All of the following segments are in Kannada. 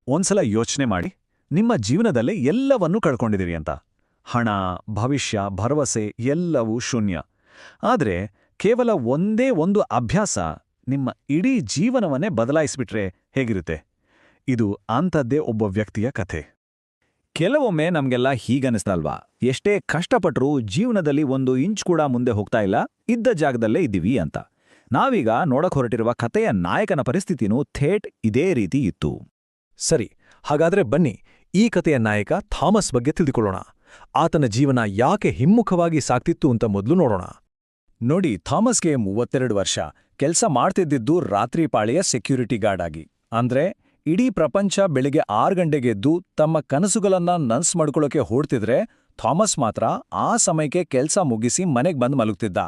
ಒಂದ್ಸಲ ಯೋಚನೆ ಮಾಡಿ, ನಿಮ್ಮ ಜೀವನದಲ್ಲೇ ಎಲ್ಲವನ್ನೂ ಕಳ್ಕೊಂಡಿದ್ದೀರಿ ಅಂತ. ಹಣ, ಭವಿಷ್ಯ, ಭರವಸೆ ಎಲ್ಲವೂ ಶೂನ್ಯ. ಆದರೆ ಕೇವಲ ಒಂದೇ ಒಂದು ಅಭ್ಯಾಸ ನಿಮ್ಮ ಇಡೀ ಜೀವನವನ್ನೇ ಬದಲಾಯಿಸ್ಬಿಟ್ರೆ ಹೇಗಿರುತ್ತೆ? ಇದು ಅಂಥದ್ದೇ ಒಬ್ಬ ವ್ಯಕ್ತಿಯ ಕಥೆ. ಕೆಲವೊಮ್ಮೆ ನಮ್ಗೆಲ್ಲ ಹೀಗನ್ನಿಸ್ತಲ್ವಾ, ಎಷ್ಟೇ ಕಷ್ಟಪಟ್ರೂ ಜೀವನದಲ್ಲಿ ಒಂದು ಇಂಚ್ ಕೂಡ ಮುಂದೆ ಹೋಗ್ತಾ ಇಲ್ಲ, ಇದ್ದ ಜಾಗದಲ್ಲೇ ಇದ್ದೀವಿ ಅಂತ. ನಾವೀಗ ನೋಡಕ್ ಹೊರಟಿರುವ ಕಥೆಯ ನಾಯಕನ ಪರಿಸ್ಥಿತಿನೂ ಥೇಟ್ ಇದೇ ರೀತಿ ಇತ್ತು. ಸರಿ, ಹಾಗಾದ್ರೆ ಬನ್ನಿ ಈ ಕಥೆಯ ನಾಯಕ ಥಾಮಸ್ ಬಗ್ಗೆ ತಿಳಿದುಕೊಳ್ಳೋಣ. ಆತನ ಜೀವನ ಯಾಕೆ ಹಿಮ್ಮುಖವಾಗಿ ಸಾಗ್ತಿತ್ತು ಅಂತ ಮೊದಲು ನೋಡೋಣ. ನೋಡಿ, ಥಾಮಸ್ಗೆ 32 ವರ್ಷ. ಕೆಲ್ಸ ಮಾಡ್ತಿದ್ದಿದ್ದು ರಾತ್ರಿ ಪಾಳಿಯ ಸೆಕ್ಯೂರಿಟಿ ಗಾರ್ಡ್ ಆಗಿ. ಅಂದ್ರೆ ಇಡೀ ಪ್ರಪಂಚ ಬೆಳಿಗ್ಗೆ 6 ಗಂಟೆಗೆ ಎದ್ದು ತಮ್ಮ ಕನಸುಗಳನ್ನ ನನ್ಸ್ ಮಾಡ್ಕೊಳ್ಳೋಕೆ ಹೊರಡ್ತಿದ್ರೆ, ಥಾಮಸ್ ಮಾತ್ರ ಆ ಸಮಯಕ್ಕೆ ಕೆಲ್ಸ ಮುಗಿಸಿ ಮನೆಗ್ ಬಂದು ಮಲಗ್ತಿದ್ದ.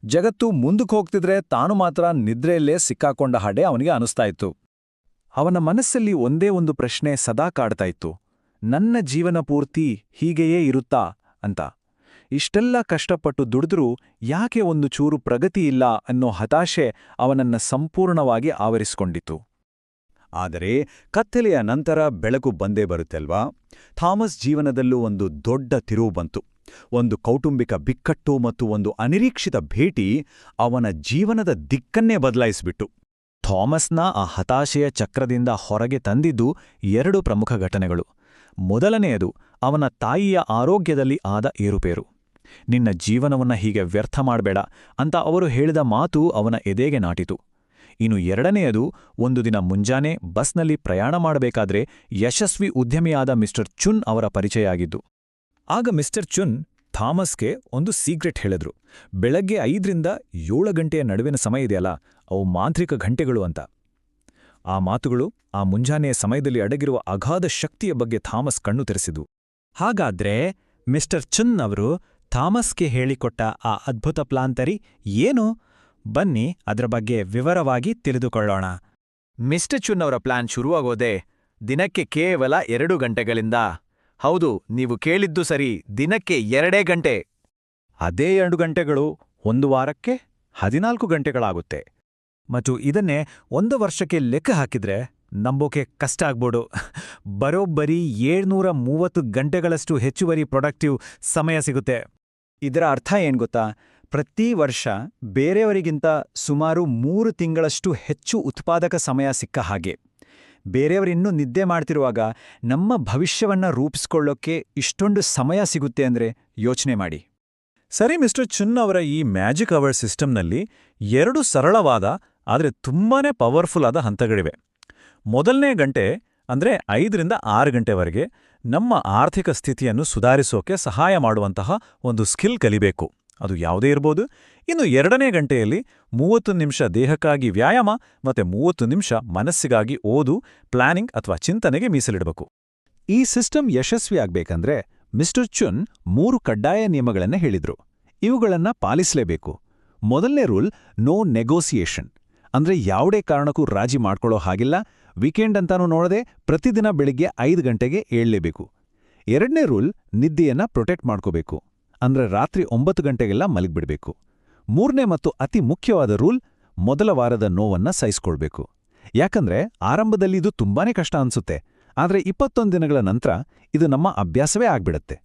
ಜಗತ್ತು ಮುಂದಕ್ಕೆ ಹೋಗ್ತಿದ್ರೆ ತಾನು ಮಾತ್ರ ನಿದ್ರೆಯಲ್ಲೇ ಸಿಕ್ಕಾಕೊಂಡ ಹಾಗೆ ಅವನಿಗೆ ಅನಿಸ್ತಾ ಇತ್ತು. ಅವನ ಮನಸ್ಸಲ್ಲಿ ಒಂದೇ ಒಂದು ಪ್ರಶ್ನೆ ಸದಾ ಕಾಡ್ತಾ ಇತ್ತು: ನನ್ನ ಜೀವನ ಪೂರ್ತಿ ಹೀಗೆಯೇ ಇರುತ್ತಾ ಅಂತ. ಇಷ್ಟೆಲ್ಲ ಕಷ್ಟಪಟ್ಟು ದುಡಿದ್ರೂ ಯಾಕೆ ಒಂದು ಚೂರು ಪ್ರಗತಿ ಇಲ್ಲ ಅನ್ನೋ ಹತಾಶೆ ಅವನನ್ನ ಸಂಪೂರ್ಣವಾಗಿ ಆವರಿಸಿಕೊಂಡಿತ್ತು. ಆದರೆ ಕತ್ತಲೆಯ ನಂತರ ಬೆಳಕು ಬಂದೇ ಬರುತ್ತಲ್ವಾ? ಥಾಮಸ್ ಜೀವನದಲ್ಲೂ ಒಂದು ದೊಡ್ಡ ತಿರುವು ಬಂತು. ಒಂದು ಕೌಟುಂಬಿಕ ಬಿಕ್ಕಟ್ಟು ಮತ್ತು ಒಂದು ಅನಿರೀಕ್ಷಿತ ಭೇಟಿ ಅವನ ಜೀವನದ ದಿಕ್ಕನ್ನೇ ಬದಲಾಯಿಸಿಬಿಟ್ಟು. ಥಾಮಸ್ನ ಆ ಹತಾಶೆಯ ಚಕ್ರದಿಂದ ಹೊರಗೆ ತಂದಿದ್ದು 2 ಪ್ರಮುಖ ಘಟನೆಗಳು. ಮೊದಲನೆಯದು ಅವನ ತಾಯಿಯ ಆರೋಗ್ಯದಲ್ಲಿ ಆದ ಏರುಪೇರು. ನಿನ್ನ ಜೀವನವನ್ನ ಹೀಗೆ ವ್ಯರ್ಥ ಮಾಡಬೇಡ ಅಂತ ಅವರು ಹೇಳಿದ ಮಾತು ಅವನ ಎದೆಗೆ ನಾಟಿತು. ಇನ್ನು ಎರಡನೆಯದು, ಒಂದು ದಿನ ಮುಂಜಾನೆ ಬಸ್ನಲ್ಲಿ ಪ್ರಯಾಣ ಮಾಡಬೇಕಾದ್ರೆ ಯಶಸ್ವಿ ಉದ್ಯಮಿಯಾದ ಮಿಸ್ಟರ್ ಚುನ್ ಅವರ ಪರಿಚಯ ಆಗಿದ್ದು. ಆಗ ಮಿಸ್ಟರ್ ಚುನ್ ಥಾಮಸ್ಗೆ ಒಂದು ಸೀಕ್ರೆಟ್ ಹೇಳಿದ್ರು. ಬೆಳಗ್ಗೆ 5ರಿಂದ 7 ಗಂಟೆಯ ನಡುವಿನ ಸಮಯ ಇದೆಯಲ್ಲ, ಅವು ಮಾಂತ್ರಿಕ ಘಂಟೆಗಳು ಅಂತ. ಆ ಮಾತುಗಳು ಆ ಮುಂಜಾನೆಯ ಸಮಯದಲ್ಲಿ ಅಡಗಿರುವ ಅಗಾಧ ಶಕ್ತಿಯ ಬಗ್ಗೆ ಥಾಮಸ್ ಕಣ್ಣು ತೆರೆಸಿದ್ವು. ಹಾಗಾದ್ರೆ ಮಿಸ್ಟರ್ ಚುನ್ ಅವರು ಥಾಮಸ್ಗೆ ಹೇಳಿಕೊಟ್ಟ ಆ ಅದ್ಭುತ ಪ್ಲಾಂತರಿ ಏನು? ಬನ್ನಿ ಅದರ ಬಗ್ಗೆ ವಿವರವಾಗಿ ತಿಳಿದುಕೊಳ್ಳೋಣ. ಮಿಸ್ಟರ್ ಚುನ್ ಅವರ ಪ್ಲಾನ್ ಶುರುವಾಗೋದೇ ದಿನಕ್ಕೆ ಕೇವಲ 2 ಗಂಟೆಗಳಿಂದ. ಹೌದು, ನೀವು ಕೇಳಿದ್ದು ಸರಿ, ದಿನಕ್ಕೆ 2 ಗಂಟೆ. ಅದೇ 2 ಗಂಟೆಗಳು ಒಂದು ವಾರಕ್ಕೆ 14 ಗಂಟೆಗಳಾಗುತ್ತೆ. ಮತ್ತು ಇದನ್ನೇ 1 ವರ್ಷಕ್ಕೆ ಲೆಕ್ಕ ಹಾಕಿದ್ರೆ ನಂಬೋಕೆ ಕಷ್ಟ ಆಗ್ಬೋದು. ಬರೋಬ್ಬರಿ 730 ಗಂಟೆಗಳಷ್ಟು ಹೆಚ್ಚುವರಿ ಪ್ರೊಡಕ್ಟಿವ್ ಸಮಯ ಸಿಗುತ್ತೆ. ಇದರ ಅರ್ಥ ಏನ್ ಗೊತ್ತಾ? ಪ್ರತಿ ವರ್ಷ ಬೇರೆಯವರಿಗಿಂತ ಸುಮಾರು 3 ತಿಂಗಳಷ್ಟು ಹೆಚ್ಚು ಉತ್ಪಾದಕ ಸಮಯ ಸಿಕ್ಕ ಹಾಗೆ. ಬೇರೆಯವರಿನ್ನೂ ನಿದ್ದೆ ಮಾಡ್ತಿರುವಾಗ ನಮ್ಮ ಭವಿಷ್ಯವನ್ನ ರೂಪಿಸ್ಕೊಳ್ಳೋಕ್ಕೆ ಇಷ್ಟೊಂದು ಸಮಯ ಸಿಗುತ್ತೆ ಅಂದ್ರೆ ಯೋಚನೆ ಮಾಡಿ. ಸರಿ, ಮಿಸ್ಟರ್ ಚುನ್ ಅವರ ಈ ಮ್ಯಾಜಿಕ್ ಅವರ್ ಸಿಸ್ಟಮ್ನಲ್ಲಿ 2 ಸರಳವಾದ ಆದರೆ ತುಂಬಾನೇ ಪವರ್ಫುಲ್ ಆದ ಹಂತಗಳಿವೆ. ಮೊದಲನೇ ಗಂಟೆ ಅಂದ್ರೆ 5ರಿಂದ 6 ಗಂಟೆವರೆಗೆ ನಮ್ಮ ಆರ್ಥಿಕ ಸ್ಥಿತಿಯನ್ನು ಸುಧಾರಿಸೋಕೆ ಸಹಾಯ ಮಾಡುವಂತಹ ಒಂದು ಸ್ಕಿಲ್ ಕಲಿಬೇಕು. ಅದು ಯಾವುದೇ ಇರ್ಬೋದು. ಇನ್ನು 2ನೇ ಗಂಟೆಯಲ್ಲಿ 30 ನಿಮಿಷ ದೇಹಕ್ಕಾಗಿ ವ್ಯಾಯಾಮ ಮತ್ತೆ 30 ನಿಮಿಷ ಮನಸ್ಸಿಗಾಗಿ ಓದು, ಪ್ಲಾನಿಂಗ್ ಅಥವಾ ಚಿಂತನೆಗೆ ಮೀಸಲಿಡಬೇಕು. ಈ ಸಿಸ್ಟಮ್ ಯಶಸ್ವಿಯಾಗಬೇಕಂದ್ರೆ ಮಿಸ್ಟರ್ ಚುನ್ 3 ಕಡ್ಡಾಯ ನಿಯಮಗಳನ್ನ ಹೇಳಿದ್ರು. ಇವುಗಳನ್ನ ಪಾಲಿಸಲೇಬೇಕು. ಮೊದಲನೇ ರೂಲ್, ನೋ ನೆಗೋಸಿಯೇಷನ್. ಅಂದ್ರೆ ಯಾವುದೇ ಕಾರಣಕ್ಕೂ ರಾಜಿ ಮಾಡ್ಕೊಳ್ಳೋ ಹಾಗಿಲ್ಲ. ವೀಕೆಂಡ್ ಅಂತಾನೂ ನೋಡದೆ ಪ್ರತಿದಿನ ಬೆಳಿಗ್ಗೆ 5 ಗಂಟೆಗೆ ಏಳಲೇಬೇಕು. 2ನೇ ರೂಲ್, ನಿದ್ದೆಯನ್ನ ಪ್ರೊಟೆಕ್ಟ್ ಮಾಡ್ಕೋಬೇಕು. ಅಂದ್ರೆ ರಾತ್ರಿ 9 ಗಂಟೆಗೆಲ್ಲ ಮಲಗಿಬಿಡ್ಬೇಕು. 3ನೇ ಮತ್ತು ಅತಿ ಮುಖ್ಯವಾದ ರೂಲ್, ಮೊದಲ ವಾರದ ನೋವನ್ನ ಸಹಿಸ್ಕೊಳ್ಬೇಕು. ಯಾಕಂದ್ರೆ ಆರಂಭದಲ್ಲಿ ಇದು ತುಂಬಾನೇ ಕಷ್ಟ ಅನ್ಸುತ್ತೆ, ಆದ್ರೆ 21 ದಿನಗಳ ನಂತರ ಇದು ನಮ್ಮ ಅಭ್ಯಾಸವೇ ಆಗ್ಬಿಡತ್ತೆ.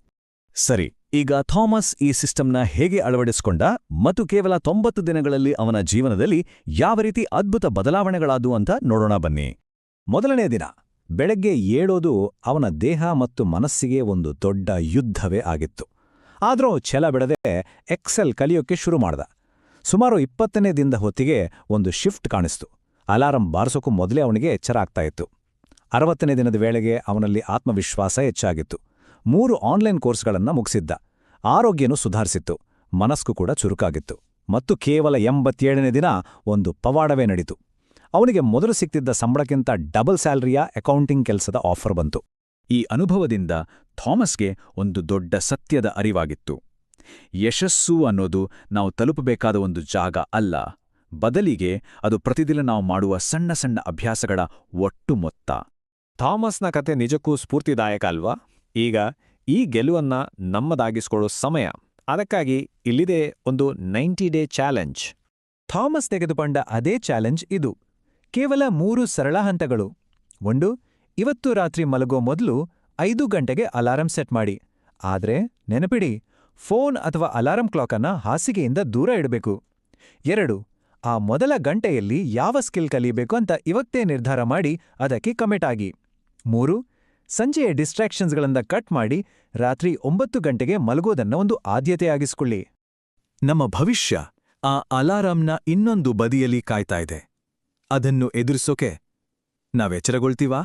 ಸರಿ, ಈಗ ಥಾಮಸ್ ಈ ಸಿಸ್ಟಮ್ನ ಹೇಗೆ ಅಳವಡಿಸಿಕೊಂಡ ಮತ್ತು ಕೇವಲ 90 ದಿನಗಳಲ್ಲಿ ಅವನ ಜೀವನದಲ್ಲಿ ಯಾವ ರೀತಿ ಅದ್ಭುತ ಬದಲಾವಣೆಗಳಾದವು ಅಂತ ನೋಡೋಣ ಬನ್ನಿ. ಮೊದಲನೇ ದಿನ ಬೆಳಗ್ಗೆ ಏಳೋದು ಅವನ ದೇಹ ಮತ್ತು ಮನಸ್ಸಿಗೆ ಒಂದು ದೊಡ್ಡ ಯುದ್ಧವೇ ಆಗಿತ್ತು. ಆದ್ರೂ ಛಲ ಬಿಡದೆ ಎಕ್ಸೆಲ್ ಕಲಿಯೋಕೆ ಶುರು ಮಾಡ್ದ. ಸುಮಾರು 20ನೇ ದಿನದ ಹೊತ್ತಿಗೆ ಒಂದು ಶಿಫ್ಟ್ ಕಾಣಿಸ್ತು. ಅಲಾರಂ ಬಾರಿಸೋಕ್ಕೂ ಮೊದಲೇ ಅವನಿಗೆ ಎಚ್ಚರ ಆಗ್ತಾ ಇತ್ತು. 60ನೇ ದಿನದ ವೇಳೆಗೆ ಅವನಲ್ಲಿ ಆತ್ಮವಿಶ್ವಾಸ ಹೆಚ್ಚಾಗಿತ್ತು. 3 ಆನ್ಲೈನ್ ಕೋರ್ಸ್ಗಳನ್ನ ಮುಗಿಸಿದ್ದ. ಆರೋಗ್ಯನೂ ಸುಧಾರಿಸಿತ್ತು, ಮನಸ್ಸು ಕೂಡ ಚುರುಕಾಗಿತ್ತು. ಮತ್ತು ಕೇವಲ 87ನೇ ದಿನ ಒಂದು ಪವಾಡವೇ ನಡೀತು. ಅವನಿಗೆ ಮೊದಲು ಸಿಕ್ತಿದ್ದ ಸಂಬಳಕ್ಕಿಂತ ಡಬಲ್ ಸ್ಯಾಲರಿಯ ಅಕೌಂಟಿಂಗ್ ಕೆಲಸದ ಆಫರ್ ಬಂತು. ಈ ಅನುಭವದಿಂದ ಥಾಮಸ್ಗೆ ಒಂದು ದೊಡ್ಡ ಸತ್ಯದ ಅರಿವಾಗಿತ್ತು. ಯಶಸ್ಸು ಅನ್ನೋದು ನಾವು ತಲುಪಬೇಕಾದ ಒಂದು ಜಾಗ ಅಲ್ಲ, ಬದಲಿಗೆ ಅದು ಪ್ರತಿದಿನ ನಾವು ಮಾಡುವ ಸಣ್ಣ ಸಣ್ಣ ಅಭ್ಯಾಸಗಳ ಒಟ್ಟು ಮೊತ್ತ. ಥಾಮಸ್ನ ಕತೆ ನಿಜಕ್ಕೂ ಸ್ಫೂರ್ತಿದಾಯಕ ಅಲ್ವಾ? ಈಗ ಈ ಗೆಲುವನ್ನ ನಮ್ಮದಾಗಿಸ್ಕೊಳ್ಳೋ ಸಮಯ. ಅದಕ್ಕಾಗಿ ಇಲ್ಲಿದೆ ಒಂದು 90 ಡೇ ಚಾಲೆಂಜ್. ಥಾಮಸ್ ತೆಗೆದುಕೊಂಡ ಅದೇ ಚಾಲೆಂಜ್ ಇದು. ಕೇವಲ 3 ಸರಳ ಹಂತಗಳು. 1. ಇವತ್ತು ರಾತ್ರಿ ಮಲಗೋ ಮೊದಲು 5 ಗಂಟೆಗೆ ಅಲಾರಂ ಸೆಟ್ ಮಾಡಿ. ಆದ್ರೆ ನೆನಪಿಡಿ, ಫೋನ್ ಅಥವಾ ಅಲಾರಂ ಕ್ಲಾಕನ್ನ ಹಾಸಿಗೆಯಿಂದ ದೂರ ಇಡಬೇಕು. 2. ಆ ಮೊದಲ ಗಂಟೆಯಲ್ಲಿ ಯಾವ ಸ್ಕಿಲ್ ಕಲಿಬೇಕು ಅಂತ ಇವತ್ತೇ ನಿರ್ಧಾರ ಮಾಡಿ ಅದಕ್ಕೆ ಕಮಿಟ್ ಆಗಿ. 3. ಸಂಜೆಯ ಡಿಸ್ಟ್ರಾಕ್ಷನ್ಸ್ಗಳಿಂದ ಕಟ್ ಮಾಡಿ ರಾತ್ರಿ 9 ಗಂಟೆಗೆ ಮಲಗೋದನ್ನ ಒಂದು ಆದ್ಯತೆಯಾಗಿಸ್ಕೊಳ್ಳಿ. ನಮ್ಮ ಭವಿಷ್ಯ ಆ ಅಲಾರಾಂನ ಇನ್ನೊಂದು ಬದಿಯಲ್ಲಿ ಕಾಯ್ತಾ ಇದೆ. ಅದನ್ನು ಎದುರಿಸೋಕೆ ನಾವೆಚ್ಚರಗೊಳ್ತೀವಾ?